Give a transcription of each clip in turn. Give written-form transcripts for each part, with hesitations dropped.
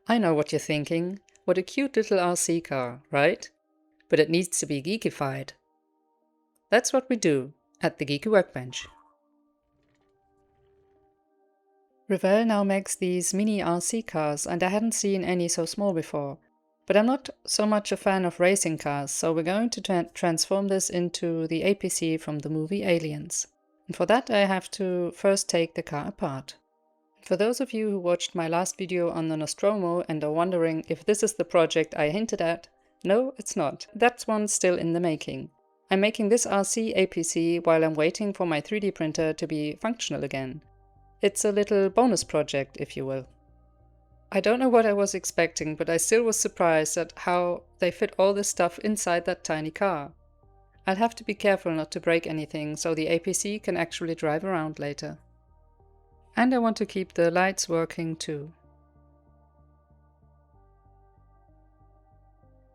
I know what you're thinking. What a cute little RC car, right? But it needs to be geekified. That's what we do at the Geeky Workbench. Revell now makes these mini RC cars, and I hadn't seen any so small before. But I'm not so much a fan of racing cars, so we're going to transform this into the APC from the movie Aliens. And for that I have to first take the car apart. For those of you who watched my last video on the Nostromo and are wondering if this is the project I hinted at, no, it's not. That's one still in the making. I'm making this RC APC while I'm waiting for my 3D printer to be functional again. It's a little bonus project, if you will. I don't know what I was expecting, but I still was surprised at how they fit all this stuff inside that tiny car. I'll have to be careful not to break anything so the APC can actually drive around later. And I want to keep the lights working too.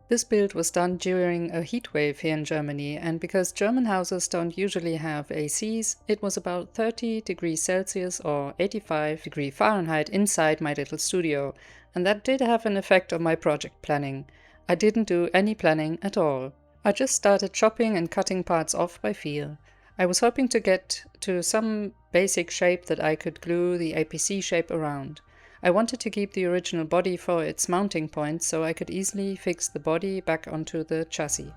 This build was done during a heatwave here in Germany, and because German houses don't usually have ACs, it was about 30 degrees Celsius or 85 degrees Fahrenheit inside my little studio, and that did have an effect on my project planning. I didn't do any planning at all. I just started chopping and cutting parts off by feel. I was hoping to get to some basic shape that I could glue the APC shape around. I wanted to keep the original body for its mounting point so I could easily fix the body back onto the chassis.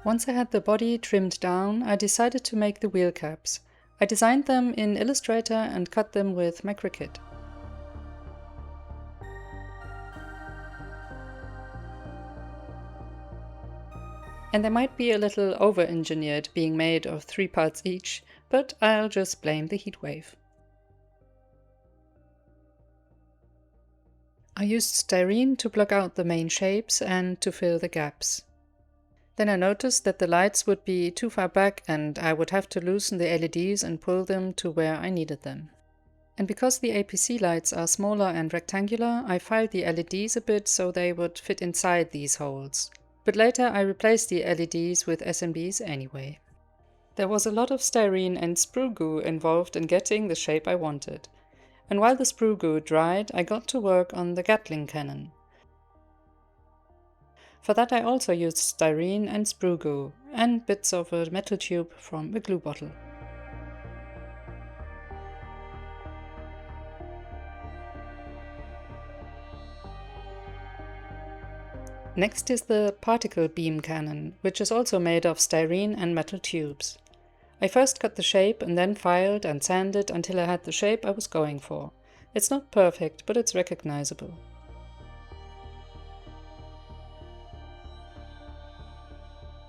Once I had the body trimmed down, I decided to make the wheel caps. I designed them in Illustrator and cut them with my Cricut. And they might be a little over-engineered, being made of 3 parts each, but I'll just blame the heatwave. I used styrene to block out the main shapes and to fill the gaps. Then I noticed that the lights would be too far back and I would have to loosen the LEDs and pull them to where I needed them. And because the APC lights are smaller and rectangular, I filed the LEDs a bit so they would fit inside these holes. But later I replaced the LEDs with SMDs anyway. There was a lot of styrene and sprue goo involved in getting the shape I wanted. And while the sprue goo dried, I got to work on the Gatling cannon. For that I also used styrene and sprue goo, and bits of a metal tube from a glue bottle. Next is the particle beam cannon, which is also made of styrene and metal tubes. I first cut the shape and then filed and sanded until I had the shape I was going for. It's not perfect, but it's recognizable.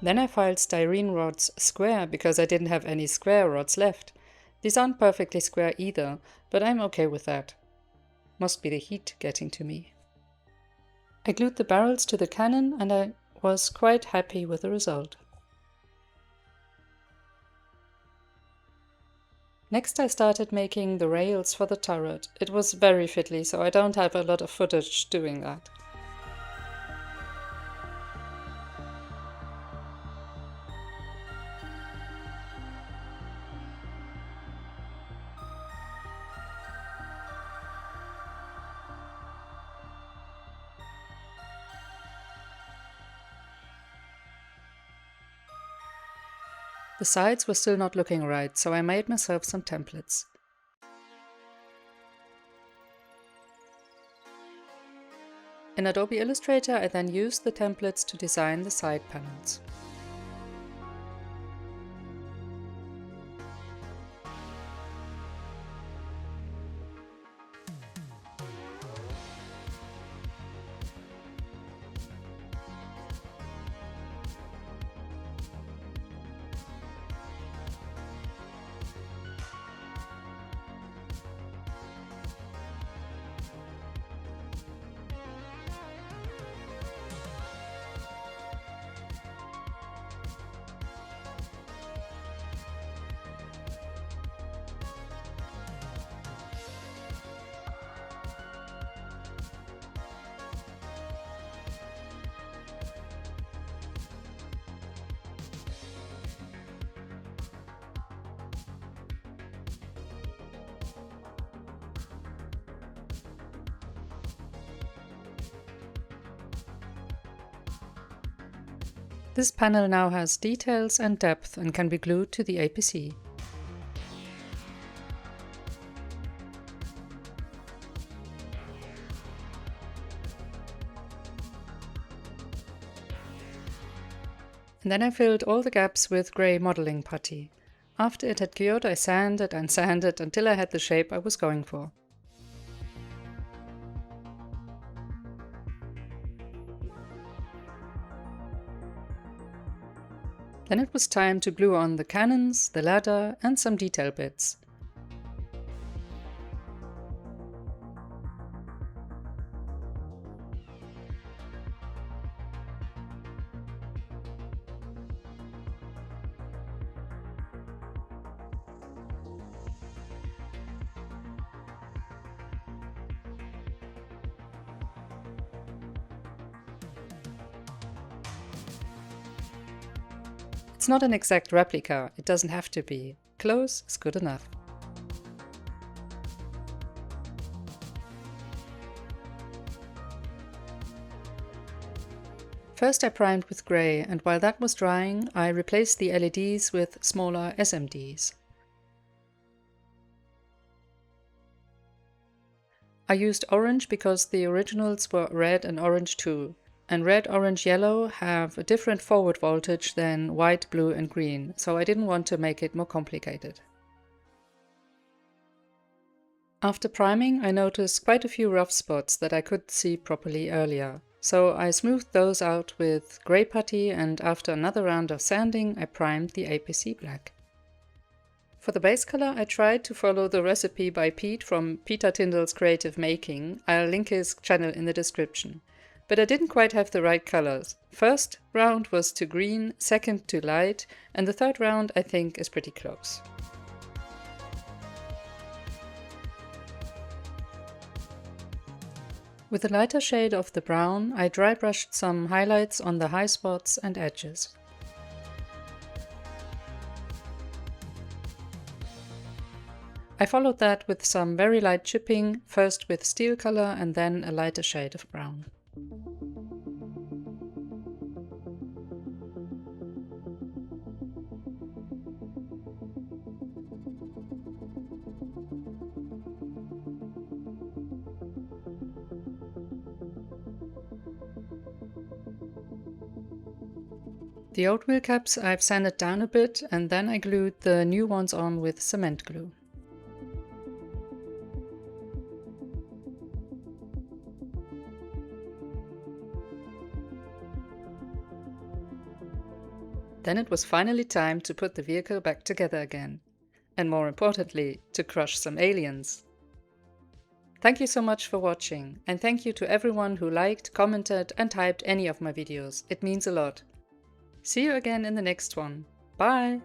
Then I filed styrene rods square because I didn't have any square rods left. These aren't perfectly square either, but I'm okay with that. Must be the heat getting to me. I glued the barrels to the cannon and I was quite happy with the result. Next I started making the rails for the turret. It was very fiddly, so I don't have a lot of footage doing that. The sides were still not looking right, so I made myself some templates. In Adobe Illustrator, I then used the templates to design the side panels. This panel now has details and depth and can be glued to the APC. And then I filled all the gaps with grey modeling putty. After it had cured, I sanded and sanded until I had the shape I was going for. Then it was time to glue on the cannons, the ladder, and some detail bits. It's not an exact replica, it doesn't have to be. Close is good enough. First I primed with grey, and while that was drying, I replaced the LEDs with smaller SMDs. I used orange because the originals were red and orange too. And red, orange, yellow have a different forward voltage than white, blue and green, so I didn't want to make it more complicated. After priming, I noticed quite a few rough spots that I couldn't see properly earlier, so I smoothed those out with grey putty, and after another round of sanding I primed the APC black. For the base color I tried to follow the recipe by Pete from Peter Tyndall's Creative Making. I'll link his channel in the description. But I didn't quite have the right colors. First round was too green, second too light, and the third round I think is pretty close. With a lighter shade of the brown, I dry brushed some highlights on the high spots and edges. I followed that with some very light chipping, first with steel color and then a lighter shade of brown. The old wheel caps I've sanded down a bit, and then I glued the new ones on with cement glue. Then it was finally time to put the vehicle back together again. And more importantly, to crush some aliens. Thank you so much for watching, and thank you to everyone who liked, commented and typed any of my videos. It means a lot. See you again in the next one. Bye!